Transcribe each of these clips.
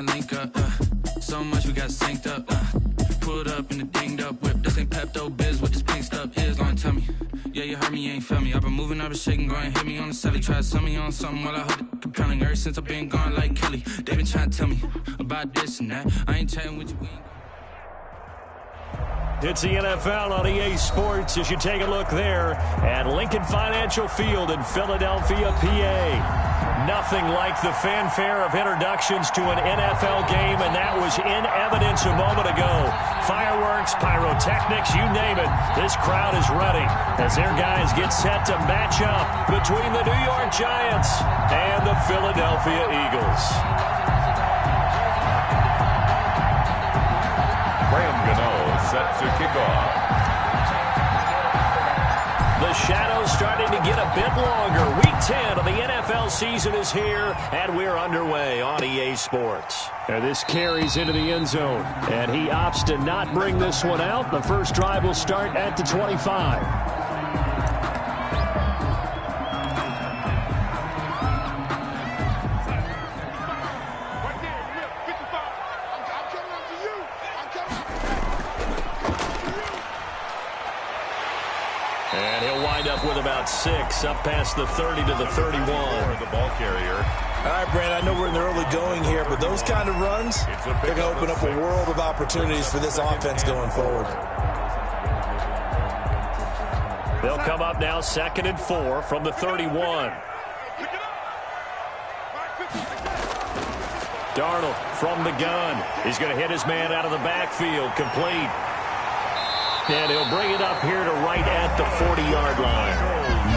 Link up, so much we got synced up. Pulled up in the dinged up whip. This ain't Pepto Biz, what this pink stuff is. Long tell me, yeah, you heard me, you ain't felt me. I've been moving, I've been shaking, go and hit me on the celly. Try to sell me on something while I hold it compelling. Ever since I've been gone like Kelly, they been trying to tell me about this and that. I ain't chatting with you, we ain't. It's the NFL on EA Sports as you take a look there at Lincoln Financial Field in Philadelphia, PA. Nothing like the fanfare of introductions to an NFL game, and that was in evidence a moment ago. Fireworks, pyrotechnics, you name it. This crowd is ready as their guys get set to match up between the New York Giants and the Philadelphia Eagles. Set to kick off. The shadows starting to get a bit longer. Week 10 of the NFL season is here, and we're underway on EA Sports. And this carries into the end zone, and he opts to not bring this one out. The first drive will start at the 25. With about 6, up past the 30 to the 31. The ball carrier. All right, Brandon, I know we're in the early going here, but those kind of runs, they're going to open up a world of opportunities for this offense going forward. They'll come up now 2nd and 4 from the 31. Darnold from the gun. He's going to hit his man out of the backfield, complete. And he'll bring it up here to right at the 40-yard line.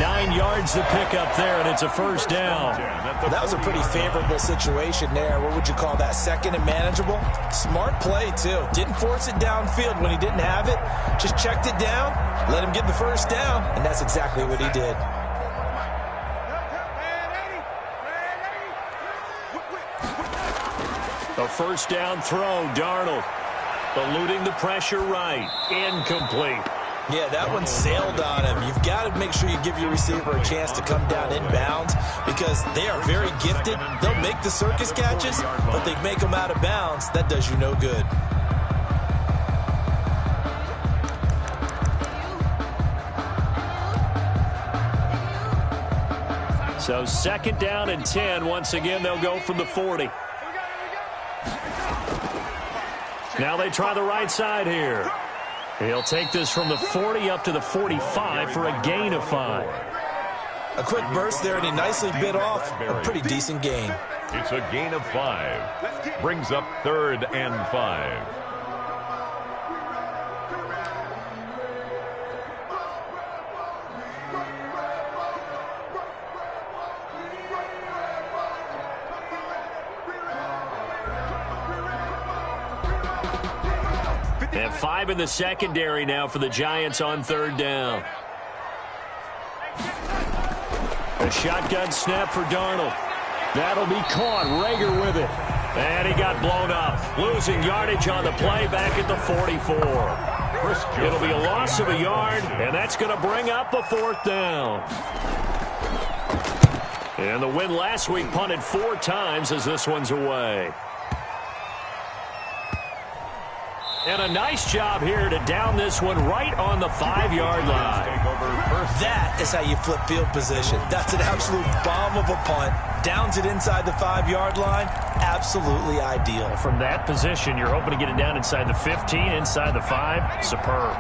9 yards to pick up there, and it's a first down. That was a pretty favorable situation there. What would you call that? Second and manageable? Smart play, too. Didn't force it downfield when he didn't have it. Just checked it down, let him get the first down, and that's exactly what he did. A first down throw, Darnold. Eluding the pressure right. Incomplete. Yeah, that one sailed on him. You've got to make sure you give your receiver a chance to come down inbounds because they are very gifted. They'll make the circus catches, but they make them out of bounds. That does you no good. So 2nd down and 10. Once again, they'll go from the 40. Now they try the right side here. He'll take this from the 40 up to the 45 for a gain of 5. A quick burst there, and he nicely bit off a pretty decent gain. It's a gain of 5. Brings up 3rd and 5. And 5 in the secondary now for the Giants on 3rd down. A shotgun snap for Darnold. That'll be caught. Rager with it. And he got blown up. Losing yardage on the play back at the 44. It'll be a loss of a yard, and that's going to bring up a 4th down. And the win last week punted 4 times as this one's away. And a nice job here to down this one right on the 5-yard line. That is how you flip field position. That's an absolute bomb of a punt. Downs it inside the 5-yard line. Absolutely ideal. From that position, you're hoping to get it down inside the 15, inside the 5. Superb.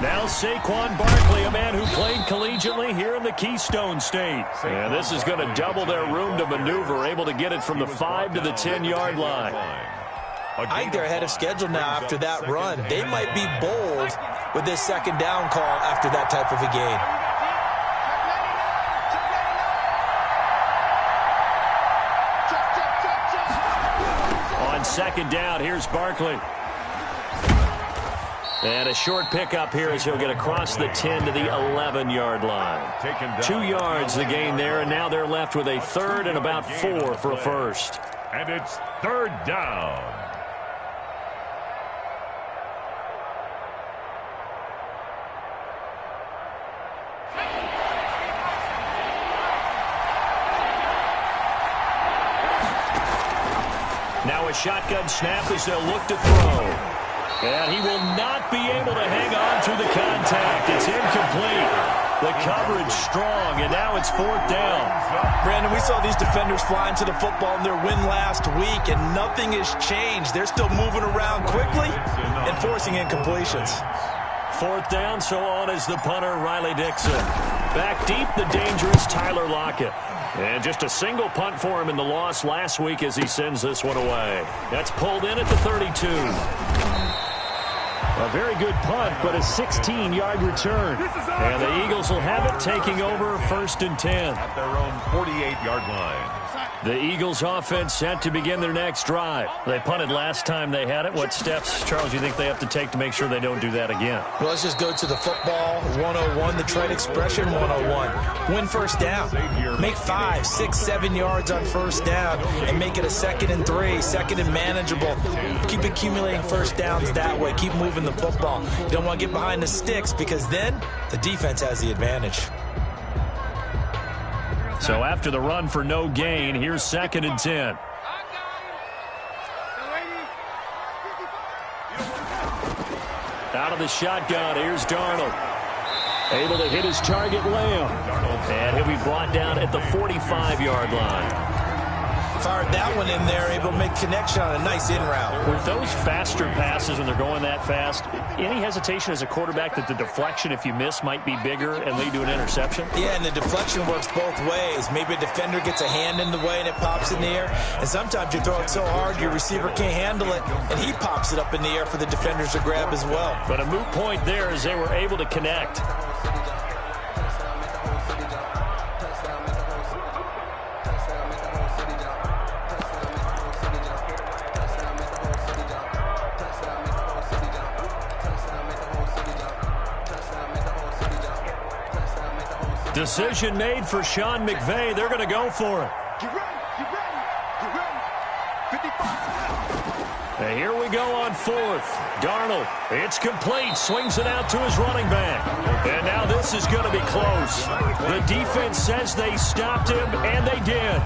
Now Saquon Barkley, a man who played collegiately here in the Keystone State. And this is going to double their room to maneuver, able to get it from the 5 to the 10-yard line. I think they're ahead of schedule now after that run. They might be bold with this 2nd down call after that type of a gain. On 2nd down, here's Barkley. And a short pickup here as he'll get across the 10 to the 11-yard line. 2 yards the gain there, and now they're left with a 3rd and about 4 for a first. And it's 3rd down. a shotgun snap as they'll look to throw. And he will not be able to hang on through the contact. It's incomplete. The coverage strong, and now it's 4th down. Brandon, we saw these defenders flying to the football in their win last week, and nothing has changed. They're still moving around quickly and forcing incompletions. 4th down, so on is the punter, Riley Dixon. Back deep, the dangerous Tyler Lockett. And just a single punt for him in the loss last week as he sends this one away. That's pulled in at the 32. A very good punt, but a 16-yard return. And the Eagles will have it, taking over 1st and 10. At their own 48-yard line. The Eagles offense set to begin their next drive. They punted last time they had it. What steps, Charles, do you think they have to take to make sure they don't do that again? Well, let's just go to the football 101, the trade expression 101. Win 1st down. Make 5, 6, 7 yards on 1st down and make it a 2nd and 3, 2nd and manageable. Keep accumulating 1st downs that way. Keep moving the football. You don't want to get behind the sticks because then the defense has the advantage. So after the run for no gain, here's 2nd and 10. Out of the shotgun, here's Darnold. Able to hit his target, Lamb. And he'll be brought down at the 45-yard line. Fired that one in there, able to make connection on a nice in route. With those faster passes when they're going that fast, any hesitation as a quarterback that the deflection, if you miss, might be bigger and lead to an interception? Yeah, and the deflection works both ways. Maybe a defender gets a hand in the way and it pops in the air. And sometimes you throw it so hard your receiver can't handle it, and he pops it up in the air for the defenders to grab as well. But a moot point there as they were able to connect. Decision made for Sean McVay. They're going to go for it. And here we go on 4th. Darnold, it's complete. Swings it out to his running back. And now this is going to be close. The defense says they stopped him, and they did.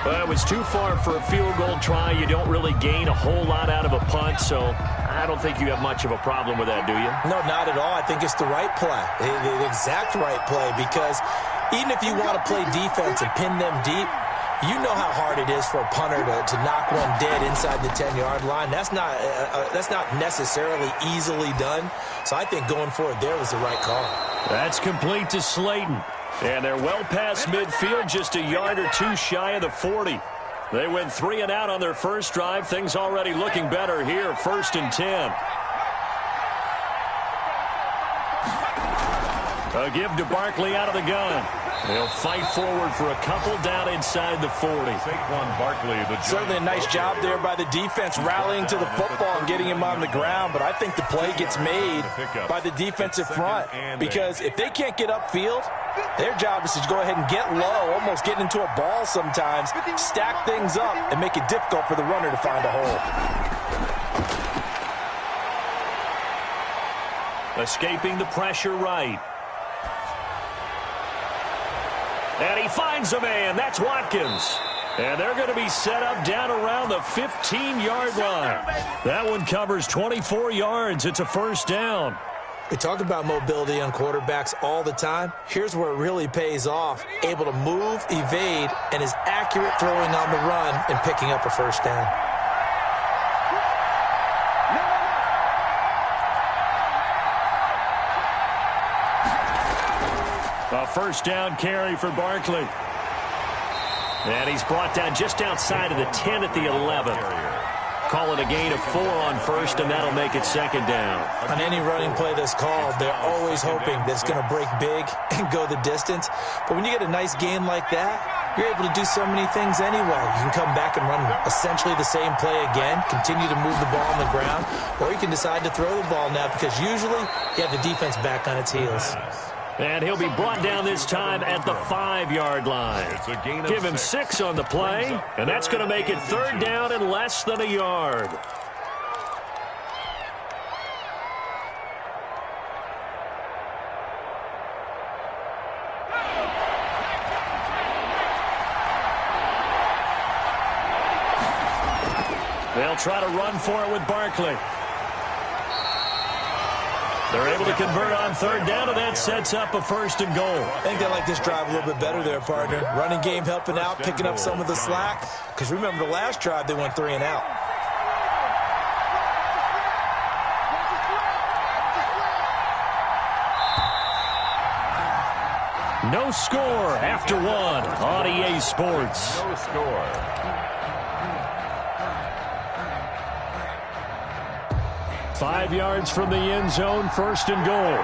But it was too far for a field goal try. You don't really gain a whole lot out of a punt, so I don't think you have much of a problem with that, do you? No, not at all. I think it's the right play, the exact right play, because even if you want to play defense and pin them deep, you know how hard it is for a punter to knock one dead inside the 10-yard line. That's not necessarily easily done. So I think going for it there was the right call. That's complete to Slayton. And they're well past midfield, just a yard or two shy of the 40. They went 3 and out on their first drive. Things already looking better here, 1st and 10. A give to Barkley out of the gun. They'll fight forward for a couple down inside the 40. Saquon Barkley, certainly a nice job there by the defense rallying to the football and getting him on the ground, but I think the play gets made by the defensive front because if they can't get upfield, their job is to go ahead and get low, almost get into a ball sometimes, stack things up, and make it difficult for the runner to find a hole. Escaping the pressure right. And he finds a man. That's Watkins. And they're going to be set up down around the 15-yard line. That one covers 24 yards. It's a 1st down. We talk about mobility on quarterbacks all the time. Here's where it really pays off. Able to move, evade, and is accurate throwing on the run and picking up a 1st down. A 1st down carry for Barkley. And he's brought down just outside of the 10 at the 11. Call it a gain of 4 on 1st, and that'll make it 2nd down. On any running play that's called, they're always hoping that it's going to break big and go the distance. But when you get a nice gain like that, you're able to do so many things anyway. You can come back and run essentially the same play again, continue to move the ball on the ground, or you can decide to throw the ball now because usually you have the defense back on its heels. And he'll be brought down this time at the 5-yard line. Give him 6 on the play, and that's going to make it 3rd down and less than a yard. They'll They'll try to run for it with Barkley. They're able to convert on third down, and that sets up a 1st and goal. I think they like this drive a little bit better there, partner. Running game helping out, picking up some of the slack. Because remember, the last drive, they went 3 and out. No score after 1 on EA Sports. No score. Five yards from the end zone, 1st and goal.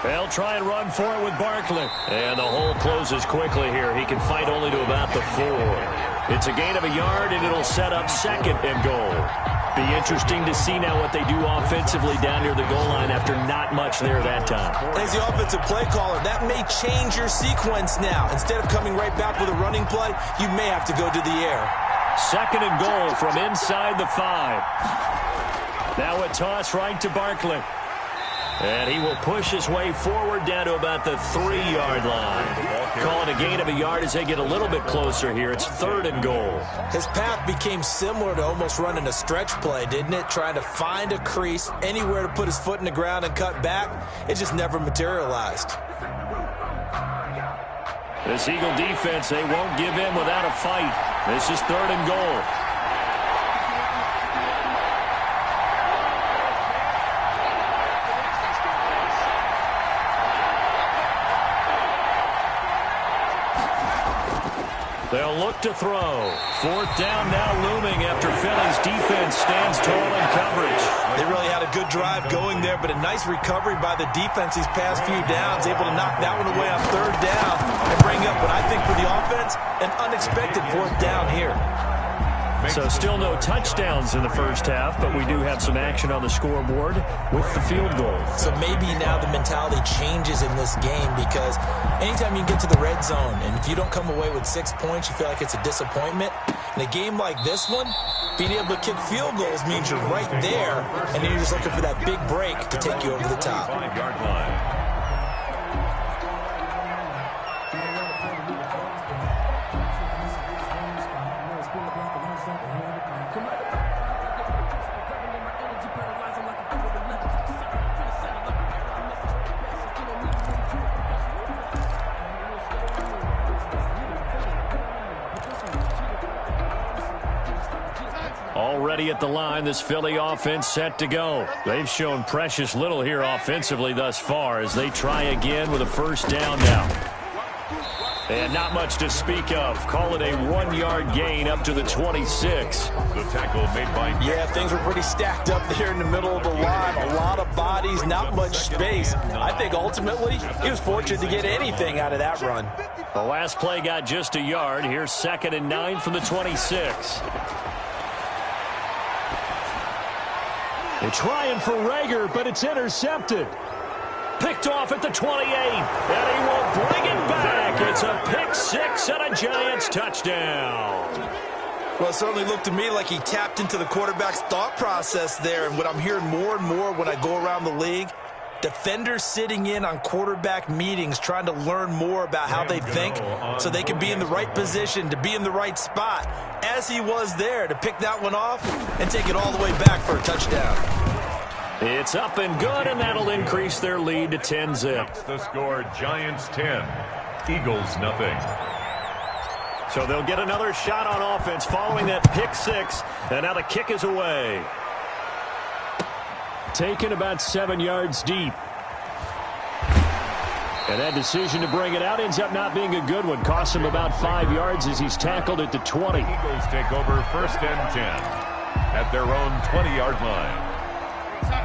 They'll try and run for it with Barkley. And the hole closes quickly here. He can fight only to about the 4. It's a gain of a yard, and it'll set up 2nd and goal. Be interesting to see now what they do offensively down near the goal line after not much there that time. As the offensive play caller, that may change your sequence now. Instead of coming right back with a running play, you may have to go to the air. 2nd and goal from inside the 5. Now a toss right to Barkley. And he will push his way forward down to about the 3-yard line. Call it a gain of a yard as they get a little bit closer here. It's 3rd and goal. His path became similar to almost running a stretch play, didn't it? Trying to find a crease, anywhere to put his foot in the ground and cut back. It just never materialized. This Eagle defense, they won't give in without a fight. This is 3rd and goal. They'll look to throw. 4th down now looming after Philly's defense stands tall in coverage. They really had a good drive going there, but a nice recovery by the defense these past few downs, able to knock that one away on 3rd down and bring up what I think for the offense, an unexpected 4th down here. So still no touchdowns in the first half, but we do have some action on the scoreboard with the field goal. So maybe now the mentality changes in this game, because anytime you get to the red zone and if you don't come away with 6 points, you feel like it's a disappointment. In a game like this one, being able to kick field goals means you're right there, and then you're just looking for that big break to take you over the top. 5-yard line. Already at the line, this Philly offense set to go. They've shown precious little here offensively thus far as they try again with a 1st down now. And not much to speak of. Call it a 1-yard gain up to the 26. The tackle made by... Yeah, things were pretty stacked up there in the middle of the line. A lot of bodies, not much space. I think ultimately he was fortunate to get anything out of that run. The last play got just a yard. Here's 2nd and 9 from the 26. They're trying for Rager, but it's intercepted. Picked off at the 28, and he will bring it back. It's a pick 6 and a Giants touchdown. Well, it certainly looked to me like he tapped into the quarterback's thought process there, and what I'm hearing more and more when I go around the league, defenders sitting in on quarterback meetings trying to learn more about how they think so they can be in the right position to be in the right spot, as he was there to pick that one off and take it all the way back for a touchdown. It's up and good, and that'll increase their lead to 10-zip. The score, Giants 10, Eagles nothing. So they'll get another shot on offense following that pick 6, and now the kick is away. Taken about 7 yards deep. And that decision to bring it out ends up not being a good one. Costs him about 5 yards as he's tackled at the 20. Eagles take over 1st and 10 at their own 20-yard line.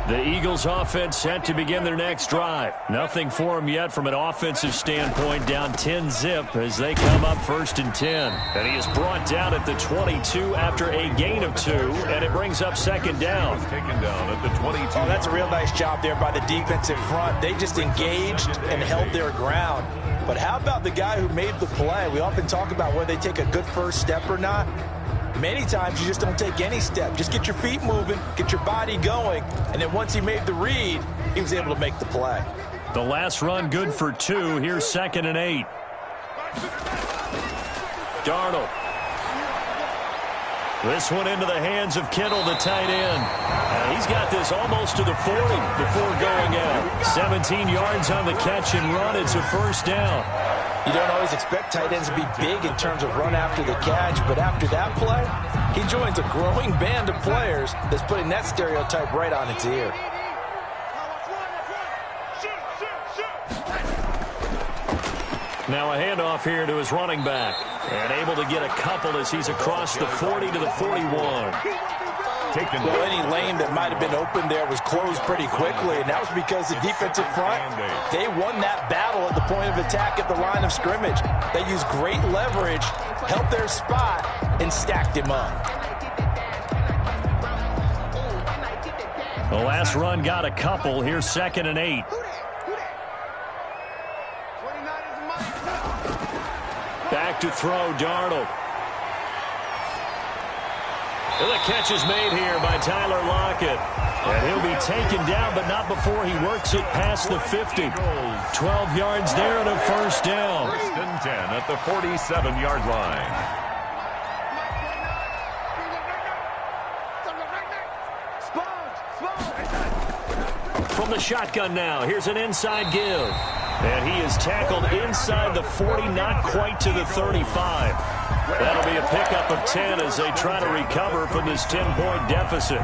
The Eagles offense set to begin their next drive. Nothing for them yet from an offensive standpoint, down 10-zip as they come up 1st and 10. And he is brought down at the 22 after a gain of 2, and it brings up 2nd down. Taken down at the 22. Oh, that's a real nice job there by the defensive front. They just engaged and held their ground. But how about the guy who made the play? We often talk about whether they take a good first step or not. Many times you just don't take any step. Just get your feet moving, get your body going, and then once he made the read, he was able to make the play. The last run good for 2. Here's 2nd and 8. Darnold. This one into the hands of Kittle, the tight end. He's got this almost to the 40 before going out. 17 yards on the catch and run. It's a first down. You don't always expect tight ends to be big in terms of run after the catch, but after that play, he joins a growing band of players that's putting that stereotype right on its ear. Now a handoff here to his running back. And able to get a couple as he's across the 40 to the 41. Well, any lane that might have been open there was closed pretty quickly, and that was because the defensive front, they won that battle at the point of attack at the line of scrimmage. They used great leverage, held their spot, and stacked him up. The last run got a couple. Here's 2nd and 8. Back to throw, Darnold. And the catch is made here by Tyler Lockett. And he'll be taken down, but not before he works it past the 50. 12 yards there and a first down. 1st and 10 at the 47-yard line. From the shotgun now, here's an inside give. And he is tackled inside the 40, not quite to the 35. That'll be a pickup of 10 as they try to recover from this 10-point deficit.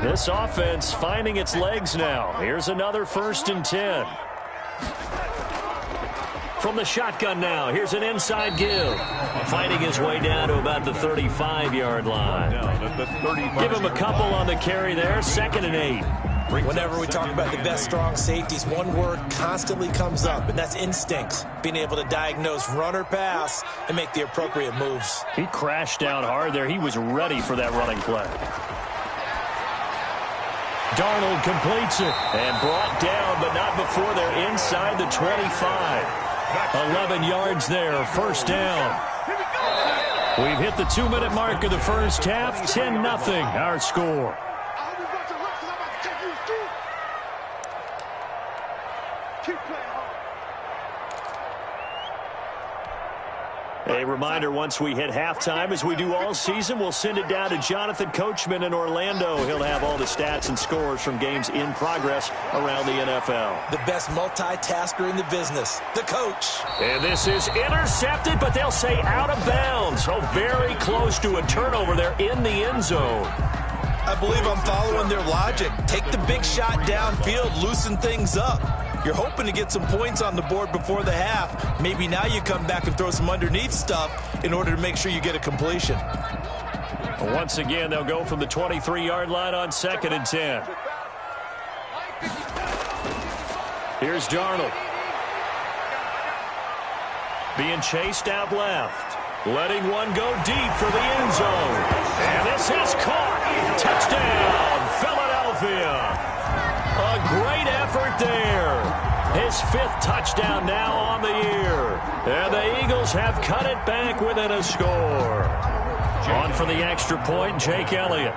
This offense finding its legs now. Here's another 1st and 10. From the shotgun now, here's an inside give. Fighting his way down to about the 35-yard line. Give him a couple on the carry there. 2nd and 8. Whenever we talk about the best strong safeties, one word constantly comes up, and that's instincts. Being able to diagnose run or pass and make the appropriate moves. He crashed down hard there. He was ready for that running play. Darnold completes it and brought down, but not before they're inside the 25. 11 yards there, first down. We've hit the 2-minute mark of the first half. 10-0 our score. A reminder, once we hit halftime, as we do all season, we'll send it down to Jonathan Coachman in Orlando. He'll have all the stats and scores from games in progress around the NFL. The best multitasker in the business, the coach. And this is intercepted, but they'll say out of bounds. So very close to a turnover there in the end zone. I believe I'm following their logic. Take the big shot downfield, loosen things up. You're hoping to get some points on the board before the half. Maybe now you come back and throw some underneath stuff in order to make sure you get a completion. Once again, they'll go from the 23-yard line on 2nd and 10. Here's Darnold. Being chased out left. Letting one go deep for the end zone. And this is caught. Touchdown, Philadelphia. A great effort there. His 5th touchdown now on the year. And the Eagles have cut it back within a score. On for the extra point, Jake Elliott.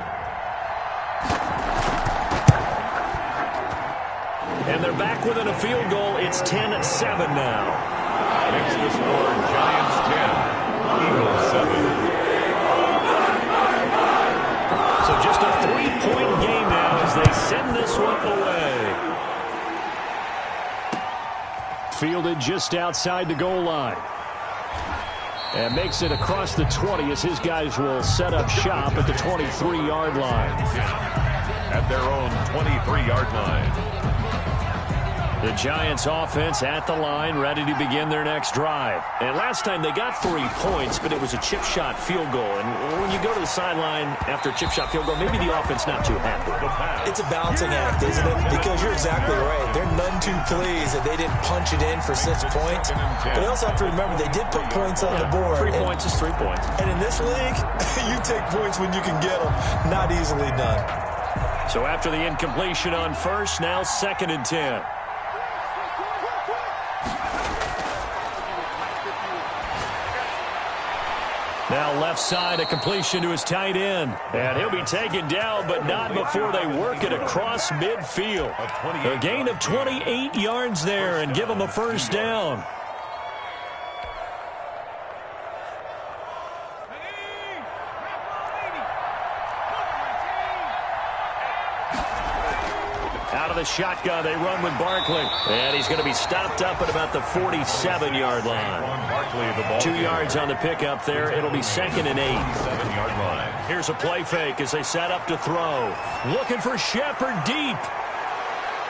And they're back within a field goal. It's 10-7 now. Next to score, Giants 10, Eagles 7. So just a 3-point game now as they send this one away. Fielded just outside the goal line. And makes it across the 20 as his guys will set up shop at the 23-yard line. At their own 23-yard line. The Giants offense at the line, ready to begin their next drive. And last time they got 3 points, but it was a chip shot field goal. And when you go to the sideline after a chip shot field goal, maybe the offense not too happy. It's a balancing act, isn't it? Because you're exactly right. They're none too pleased that they didn't punch it in for 6 points. But you also have to remember they did put points on the board. 3 points is 3 points. And in this league, you take points when you can get them. Not easily done. So after the incompletion on first, now 2nd and 10. Now left side, a completion to his tight end. And he'll be taken down, but not before they work it across midfield. A gain of 28 yards there and give him a first down. Out of the shotgun, they run with Barkley. And he's going to be stopped up at about the 47-yard line. 2 yards on the pickup there. It'll be 2nd and 8. 7-yard line. Here's a play fake as they set up to throw. Looking for Shepard deep.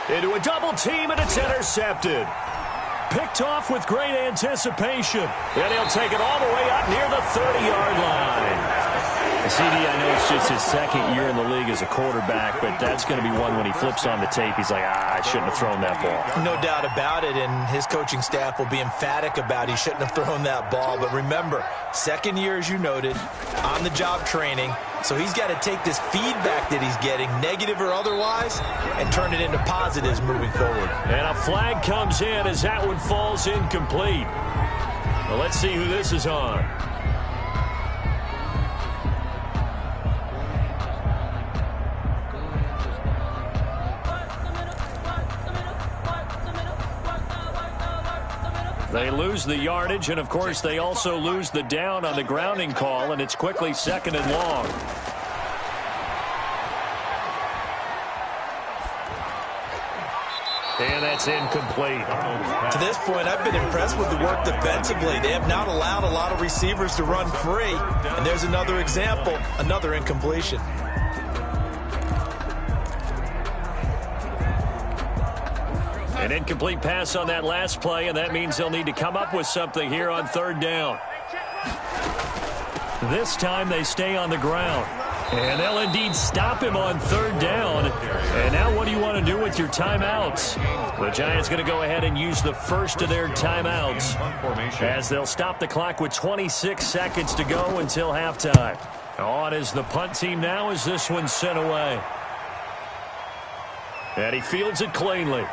Into a double team, and it's intercepted. Picked off with great anticipation. And he'll take it all the way up near the 30-yard line. CD, I know it's just his 2nd year in the league as a quarterback, but that's going to be one when he flips on the tape. He's like, I shouldn't have thrown that ball. No doubt about it, and his coaching staff will be emphatic about he shouldn't have thrown that ball. But remember, 2nd year, as you noted, on-the-job training. So he's got to take this feedback that he's getting, negative or otherwise, and turn it into positives moving forward. And a flag comes in as that one falls incomplete. Well, let's see who this is on. They lose the yardage, and, of course, they also lose the down on the grounding call, and it's quickly 2nd and long. And that's incomplete. To this point, I've been impressed with the work defensively. They have not allowed a lot of receivers to run free. And there's another example, another incompletion. An incomplete pass on that last play, and that means they'll need to come up with something here on 3rd down. This time they stay on the ground. And they'll indeed stop him on 3rd down. And now what do you want to do with your timeouts? The Giants going to go ahead and use the first of their timeouts as they'll stop the clock with 26 seconds to go until halftime. On is the punt team now as this one's sent away. And he fields it cleanly.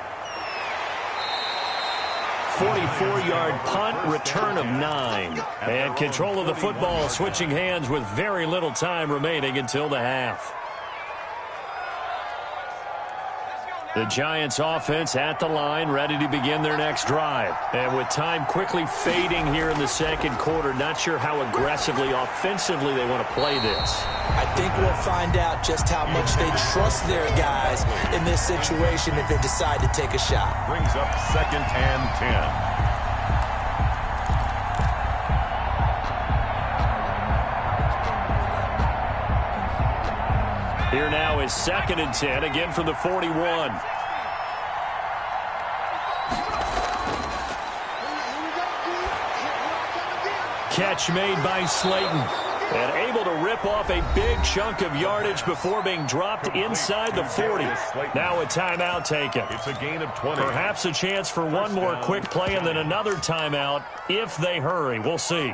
44-yard punt, return of 9. And control of the football switching hands with very little time remaining until the half. The Giants offense at the line, ready to begin their next drive. And with time quickly fading here in the 2nd quarter, not sure how aggressively, offensively they want to play this. I think we'll find out just how much they trust their guys in this situation if they decide to take a shot. Brings up 2nd and 10. Here now is 2nd and 10, again from the 41. Catch made by Slayton. And able to rip off a big chunk of yardage before being dropped inside the 40. Now a timeout taken. It's a gain of 20. Perhaps a chance for one more quick play and then another timeout if they hurry. We'll see.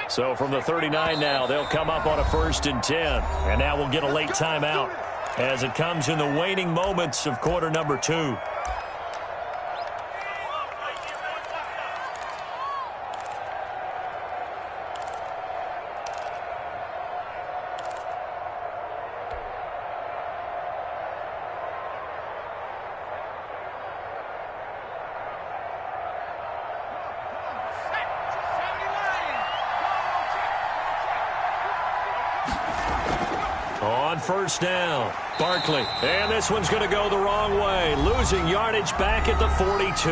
So from the 39 now, they'll come up on a 1st and 10. And now we'll get a late timeout as it comes in the waning moments of quarter number 2. On 1st down, Barkley. And this one's going to go the wrong way. Losing yardage back at the 42.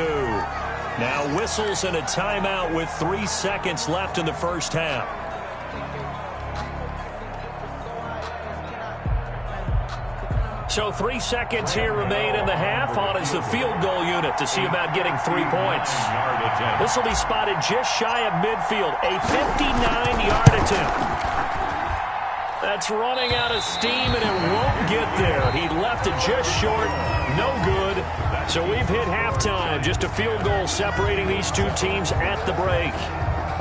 Now whistles and a timeout with 3 seconds left in the 1st half. So 3 seconds here remain in the half. On is the field goal unit to see about getting 3 points. This will be spotted just shy of midfield. A 59-yard attempt. That's running out of steam, and it won't get there. He left it just short. No good. So we've hit halftime. Just a field goal separating these two teams at the break.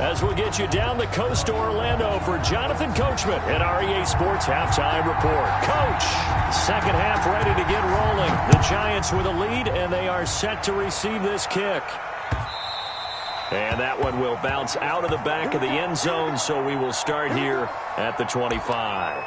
as we'll get you down the coast to Orlando for Jonathan Coachman at REA Sports Halftime Report. Coach, second half ready to get rolling. The Giants with a lead, and they are set to receive this kick. And that one will bounce out of the back of the end zone, so we will start here at the 25.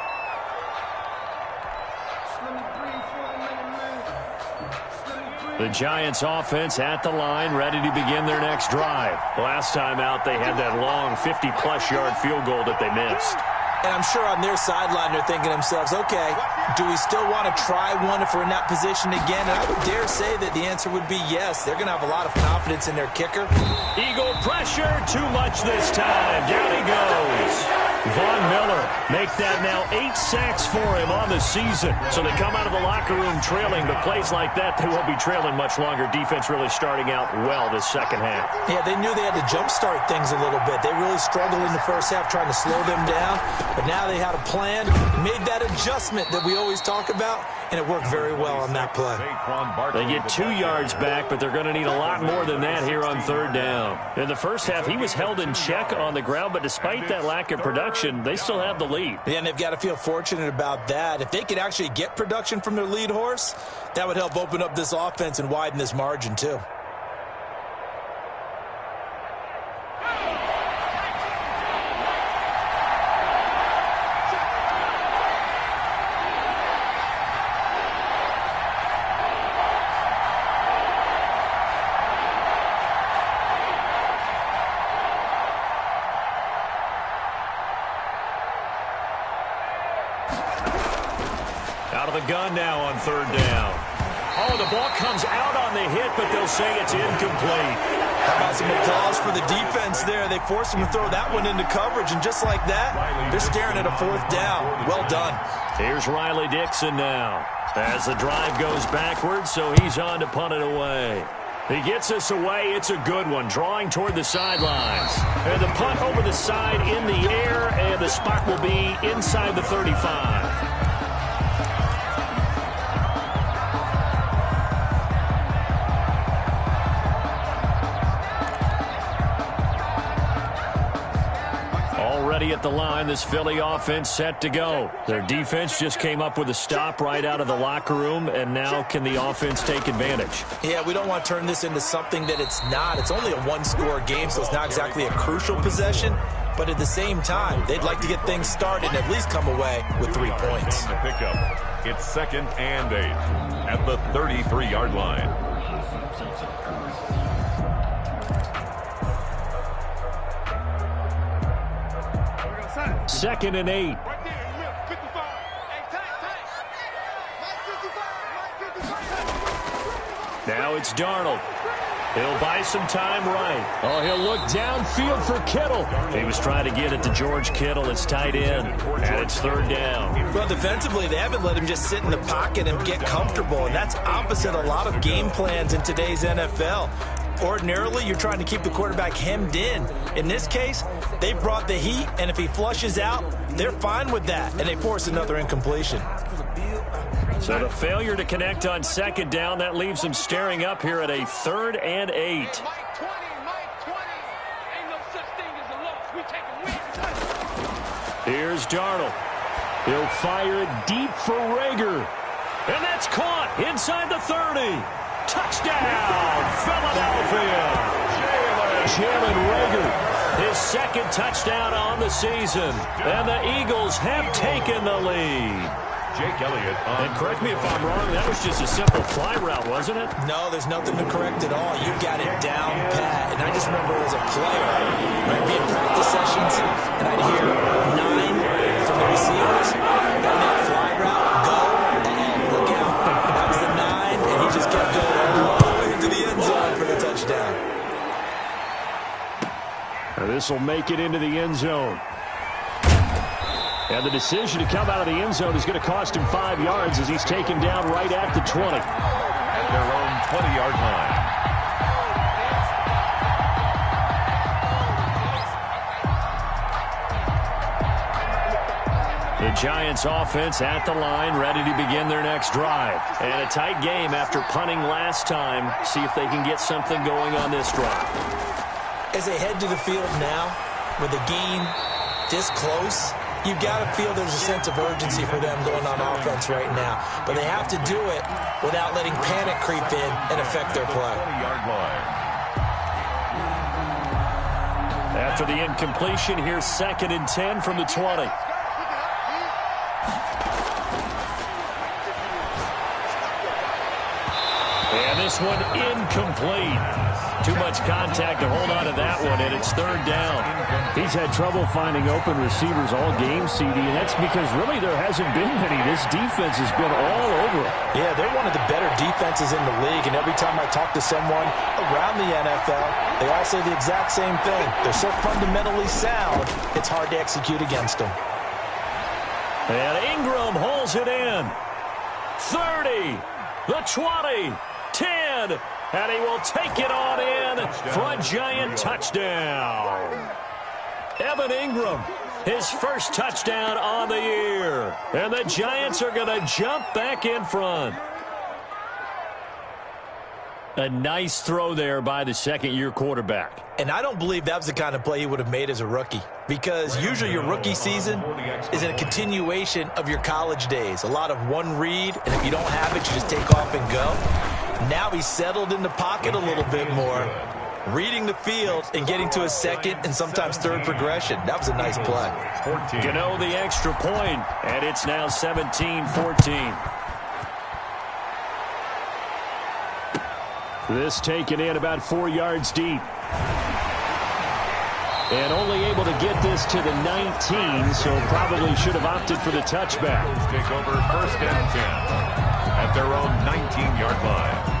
The Giants offense at the line, ready to begin their next drive. Last time out, they had that long 50-plus yard field goal that they missed. And I'm sure on their sideline they're thinking to themselves, okay, do we still want to try one if we're in that position again? And I would dare say that the answer would be yes. They're going to have a lot of confidence in their kicker. Eagle pressure, too much this time. Down he goes. Von Miller make that now 8 sacks for him on the season. So they come out of the locker room trailing, but plays like that, they won't be trailing much longer. Defense really starting out well this second half. Yeah, they knew they had to jumpstart things a little bit. They really struggled in the first half trying to slow them down, but now they had a plan, made that adjustment that we always talk about, and it worked very well on that play. They get 2 yards back, but they're going to need a lot more than that here on third down. In the first half, he was held in check on the ground, but despite that lack of production, they still have the lead. Yeah, and they've got to feel fortunate about that. If they could actually get production from their lead horse, that would help open up this offense and widen this margin too. Out of the gun now on third down. Oh, the ball comes out on the hit, but they'll say it's incomplete. How about some applause for the defense there? They forced him to throw that one into coverage, and just like that, they're staring at a fourth down. Well done. Here's Riley Dixon now as the drive goes backwards, so he's on to punt it away. He gets us away. It's a good one, drawing toward the sidelines. And the punt over the side in the air, and the spot will be inside the 35. At the line, this Philly offense set to go. Their defense just came up with a stop right out of the locker room, and now can the offense take advantage? Yeah, we don't want to turn this into something that it's not. It's only a one-score game, so it's not exactly a crucial possession, but at the same time, they'd like to get things started and at least come away with 3 points. On the pickup, it's 2nd and 8 at the 33-yard line. Second and 8. Now it's Darnold. He'll buy some time right. Oh, he'll look downfield for Kittle. He was trying to get it to George Kittle. It's tight end, and it's third down. Well, defensively, they haven't let him just sit in the pocket and get comfortable, and that's opposite a lot of game plans in today's NFL. Ordinarily, you're trying to keep the quarterback hemmed in. In this case, they brought the heat, and if he flushes out, they're fine with that, and they force another incompletion. So the failure to connect on second down, that leaves them staring up here at a 3rd and 8. Here's Darnold. He'll fire it deep for Rager. And that's caught inside the 30. Touchdown, Philadelphia. Jalen Rager, his second touchdown on the season. And the Eagles have taken the lead. Jake Elliott. And correct me if I'm wrong, that was just a simple fly route, wasn't it? No, there's nothing to correct at all. You got it down pat. And I just remember as a player, I'd be in practice sessions, and I'd hear 9 from the receivers. Got that fly route, go, look out. That was the 9, and he just kept going all the way into the end zone for the touchdown. This will make it into the end zone. And the decision to come out of the end zone is going to cost him 5 yards as he's taken down right at the 20. At their own 20-yard line. The Giants offense at the line, ready to begin their next drive. And a tight game after punting last time. See if they can get something going on this drive. As they head to the field now, with the game this close, you've got to feel there's a sense of urgency for them going on offense right now. But they have to do it without letting panic creep in and affect their play. After the incompletion, here's 2nd and 10 from the 20. And this one incomplete. Too much contact to hold on to that one, and it's 3rd down. He's had trouble finding open receivers all game, CD, and that's because really there hasn't been many. This defense has been all over it. Yeah, they're one of the better defenses in the league, and every time I talk to someone around the NFL, they all say the exact same thing. They're so fundamentally sound, it's hard to execute against them. And Ingram holds it in. 30, the 20, 10, and he will take it on in for a giant touchdown. Evan Ingram, his first touchdown on the year. And the Giants are going to jump back in front. A nice throw there by the second-year quarterback. And I don't believe that was the kind of play he would have made as a rookie, because usually your rookie season is a continuation of your college days. A lot of one read, and if you don't have it, you just take off and go. Now he's settled in the pocket a little bit more, reading the field and getting to his second and sometimes third progression. That was a nice play. Gano the extra point, and it's now 17-14. This taken in about 4 yards deep. And only able to get this to the 19, so probably should have opted for the touchback. Take over 1st and 10 at their own 19-yard line.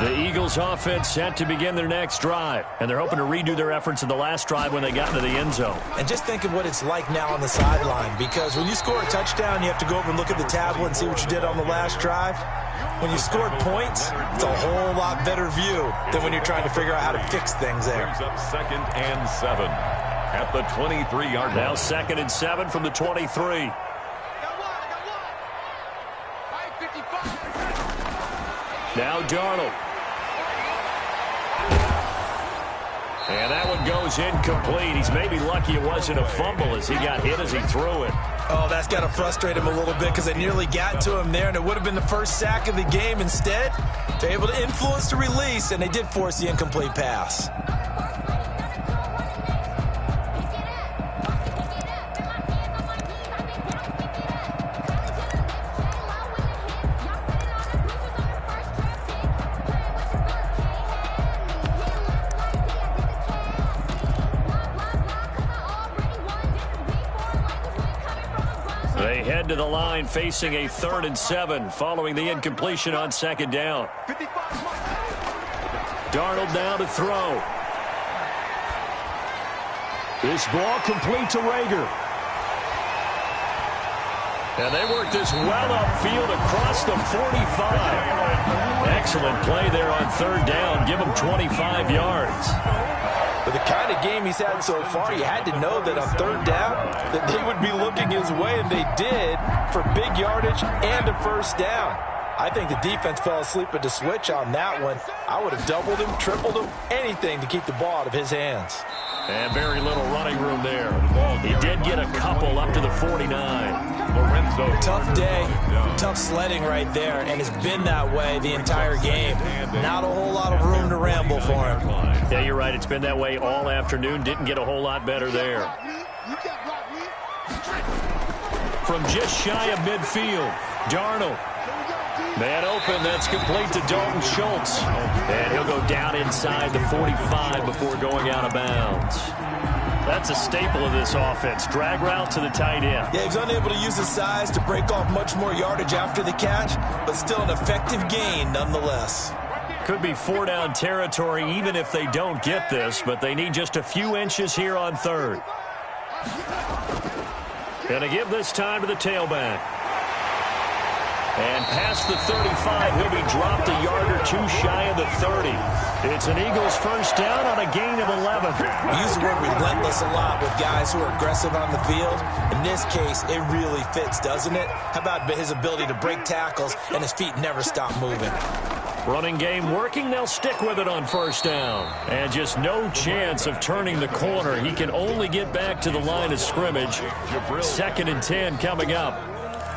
The Eagles offense set to begin their next drive, and they're hoping to redo their efforts in the last drive when they got into the end zone. And just think of what it's like now on the sideline, because when you score a touchdown, you have to go over and look at the tablet and see what you did on the last drive. When you scored points, it's a whole lot better view than when you're trying to figure out how to fix things there. Brings up 2nd and 7 at the 23-yard line. Now 2nd and 7 from the 23. Now Darnold. And that one goes incomplete. He's maybe lucky it wasn't a fumble as he got hit as he threw it. Oh, that's got to frustrate him a little bit, because they nearly got to him there, and it would have been the first sack of the game. Instead, they're able to influence the release, and they did force the incomplete pass. They head to the line facing a 3rd and 7 following the incompletion on 2nd down. Darnold now to throw. This ball complete to Rager. And they work this well upfield across the 45. Excellent play there on 3rd down. Give him 25 yards. With the kind of game he's had so far, you had to know that on 3rd down that they would be looking his way, and they did, for big yardage and a 1st down. I think the defense fell asleep at the switch on that one. I would have doubled him, tripled him, anything to keep the ball out of his hands. And very little running room there. He did get a couple up to the 49. Lorenzo. Tough day, tough sledding right there, and it's been that way the entire game. Not a whole lot of room to ramble for him. Yeah, you're right. It's been that way all afternoon. Didn't get a whole lot better there. From just shy of midfield, Darnold. Man open, that's complete to Dalton Schultz. And he'll go down inside the 45 before going out of bounds. That's a staple of this offense. Drag route to the tight end. Yeah, he's unable to use his size to break off much more yardage after the catch, but still an effective gain nonetheless. Could be 4-down territory even if they don't get this, but they need just a few inches here on 3rd. Gonna give this time to the tailback. And past the 35, he'll be dropped a yard or two shy of the 30. It's an Eagles 1st down on a gain of 11. We use the word relentless a lot with guys who are aggressive on the field. In this case, it really fits, doesn't it? How about his ability to break tackles and his feet never stop moving? Running game working. They'll stick with it on first down. And just no chance of turning the corner. He can only get back to the line of scrimmage. 2nd and 10 coming up.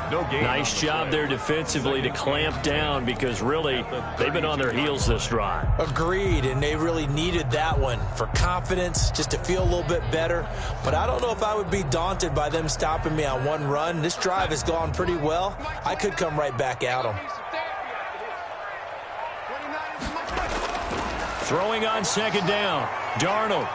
Nice job there defensively to clamp down because really they've been on their heels this drive. Agreed, and they really needed that one for confidence, just to feel a little bit better. But I don't know if I would be daunted by them stopping me on one run. This drive has gone pretty well. I could come right back at them. Throwing on 2nd down, Darnold.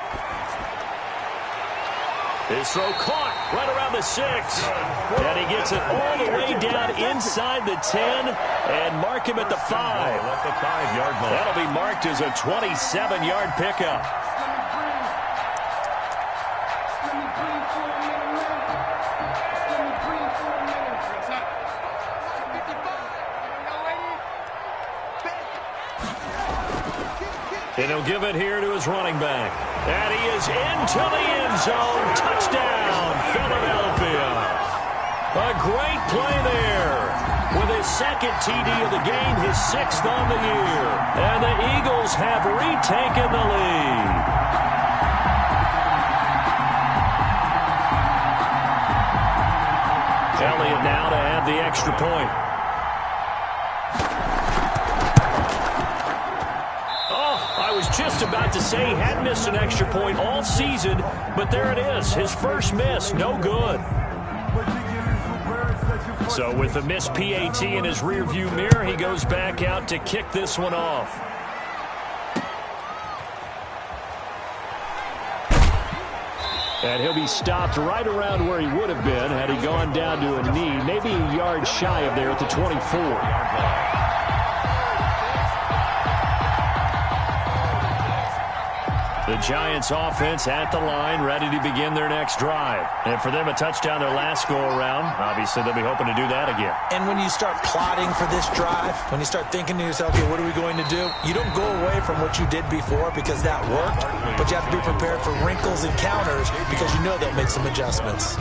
His throw caught right around the 6. And he gets it all the way down inside the 10 and mark him at the 5. At the 5-yard line. That'll be marked as a 27-yard pickup. And he'll give it here to his running back. And he is into the end zone. Touchdown, Philadelphia. A great play there. With his 2nd TD of the game, his 6th on the year. And the Eagles have retaken the lead. Elliott now to have the extra point. Just about to say he hadn't missed an extra point all season, but there it is. His first miss, no good. So with the missed PAT in his rearview mirror, he goes back out to kick this one off. And he'll be stopped right around where he would have been had he gone down to a knee, maybe a yard shy of there at the 24. The Giants offense at the line, ready to begin their next drive. And for them, a touchdown their last go-around. Obviously, they'll be hoping to do that again. And when you start plotting for this drive, when you start thinking to yourself, okay, what are we going to do? You don't go away from what you did before because that worked, but you have to be prepared for wrinkles and counters because you know they'll make some adjustments.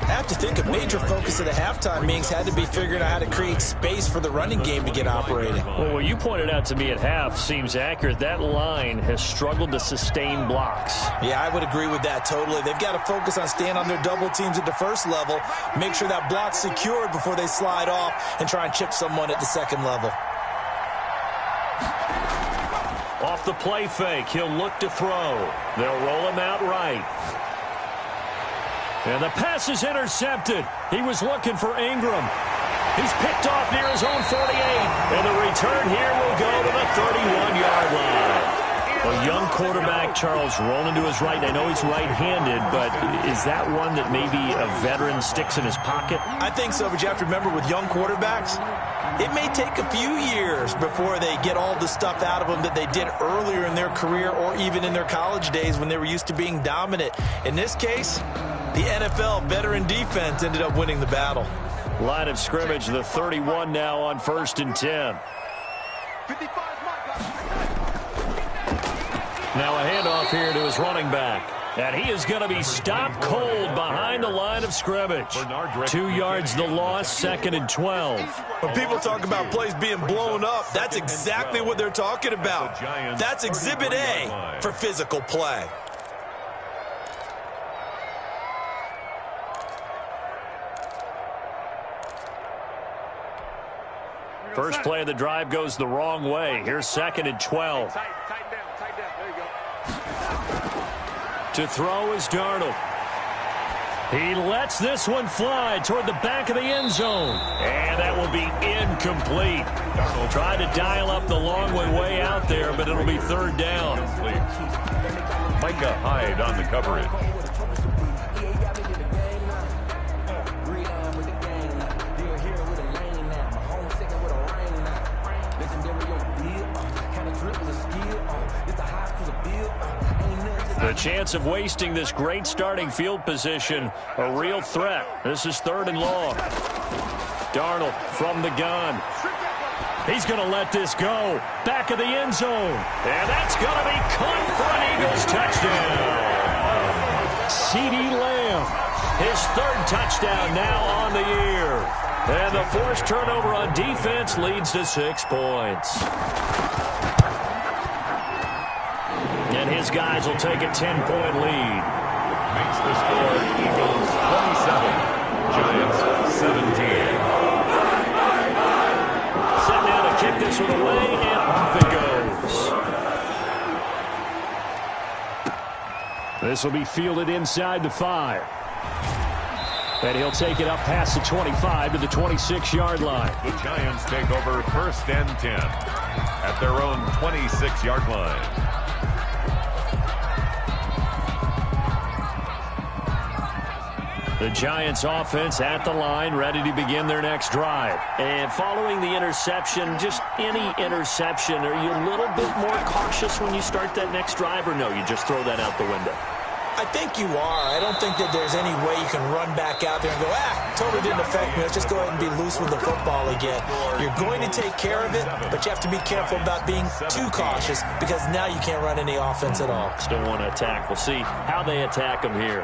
I have to think a major focus of the halftime meetings had to be figuring out how to create space for the running game to get operating. Well, what you pointed out to me at half seems accurate. That line has struggled to sustain blocks. Yeah, I would agree with that totally. They've got to focus on staying on their double teams at the first level, make sure that block's secured before they slide off and try and chip someone at the second level. Off the play fake, he'll look to throw. They'll roll him out right. And the pass is intercepted. He was looking for Ingram. He's picked off near his own 48. And the return here will go to the 31-yard line. A young quarterback, Charles, rolling to his right. I know he's right-handed, but is that one that maybe a veteran sticks in his pocket? I think so, but you have to remember with young quarterbacks, it may take a few years before they get all the stuff out of them that they did earlier in their career or even in their college days when they were used to being dominant. In this case, the NFL veteran defense ended up winning the battle. Line of scrimmage, the 31 now on 1st and 10. Now a handoff here to his running back. And he is going to be stopped cold behind the line of scrimmage. 2 yards the loss, 2nd and 12. When people talk about plays being blown up, that's exactly what they're talking about. That's Exhibit A for physical play. First play of the drive goes the wrong way. Here's 2nd and 12. Tight down. There you go. To throw is Darnold. He lets this one fly toward the back of the end zone. And that will be incomplete. Darnold tried to dial up the long way out there, but it'll be 3rd down. Micah Hyde on the coverage. The chance of wasting this great starting field position, a real threat. This is 3rd and long. Darnold from the gun. He's going to let this go. Back of the end zone. And that's going to be caught for an Eagles touchdown. CeeDee Lamb, his 3rd touchdown now on the year. And the forced turnover on defense leads to 6 points. And his guys will take a 10-point lead. Makes the score Eagles 27, Giants 17. Set now to kick this one away, and off it goes. This will be fielded inside the 5. And he'll take it up past the 25 to the 26-yard line. The Giants take over 1st and 10 at their own 26-yard line. The Giants offense at the line, ready to begin their next drive. And following the interception, just any interception, are you a little bit more cautious when you start that next drive, or no, you just throw that out the window? I think you are. I don't think that there's any way you can run back out there and go, totally didn't affect me. Let's just go ahead and be loose with the football again. You're going to take care of it, but you have to be careful about being too cautious because now you can't run any offense at all. Still want to attack. We'll see how they attack them here.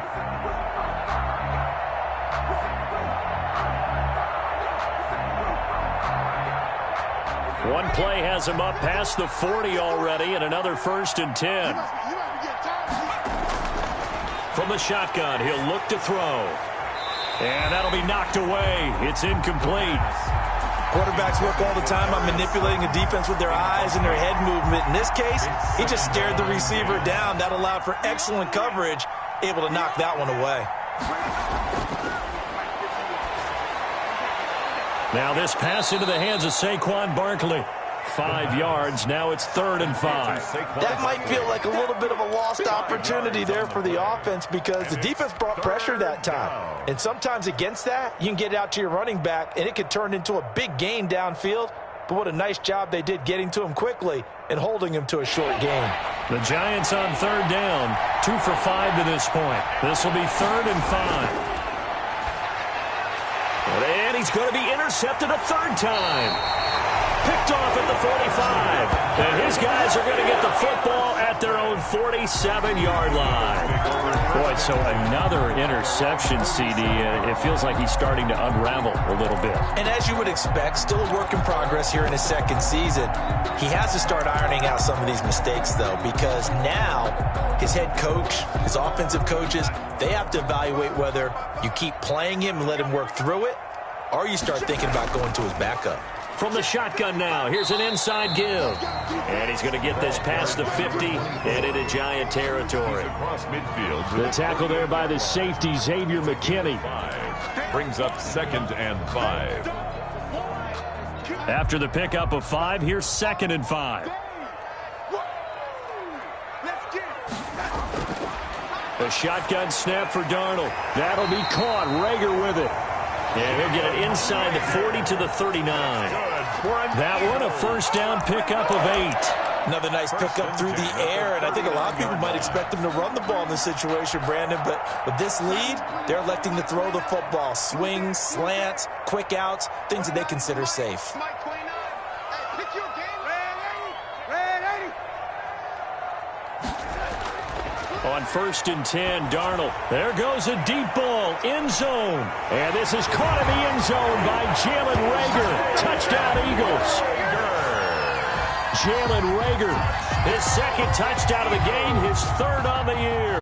One play has him up past the 40 already, and another 1st and 10. From the shotgun, he'll look to throw. And that'll be knocked away. It's incomplete. Quarterbacks work all the time on manipulating a defense with their eyes and their head movement. In this case, he just stared the receiver down. That allowed for excellent coverage, able to knock that one away. Now this pass into the hands of Saquon Barkley. 5 yards. Now it's 3rd and 5. That might feel like a little bit of a lost opportunity there for the offense because the defense brought pressure that time. And sometimes against that, you can get out to your running back, and it could turn into a big gain downfield. But what a nice job they did getting to him quickly and holding him to a short gain. The Giants on 3rd down. 2 for 5 to this point. This will be 3rd and 5. And he's going to be intercepted a 3rd time. Picked off at the 45. And his guys are going to get the football at their own 47-yard line. Boy, so another interception, CD. It feels like he's starting to unravel a little bit. And as you would expect, still a work in progress here in his 2nd season. He has to start ironing out some of these mistakes, though, because now his head coach, his offensive coaches, they have to evaluate whether you keep playing him and let him work through it, or you start thinking about going to his backup. From the shotgun now, here's an inside give. And he's going to get this past the 50 and into Giant territory. Across midfield. The tackle there by the safety, Xavier McKinney. Brings up 2nd and 5. After the pickup of 5, here's 2nd and 5. A shotgun snap for Darnold. That'll be caught. Rager with it. And he'll get it inside the 40 to the 39. That one, a 1st down pickup of 8. Another nice pickup through the air, and I think a lot of people might expect them to run the ball in this situation, Brandon, but with this lead, they're electing to throw the football. Swings, slants, quick outs, things that they consider safe. On 1st and 10, Darnold. There goes a deep ball, end zone. And this is caught in the end zone by Jalen Rager. Touchdown, Eagles. Jalen Rager, his 2nd touchdown of the game, his 3rd on the year.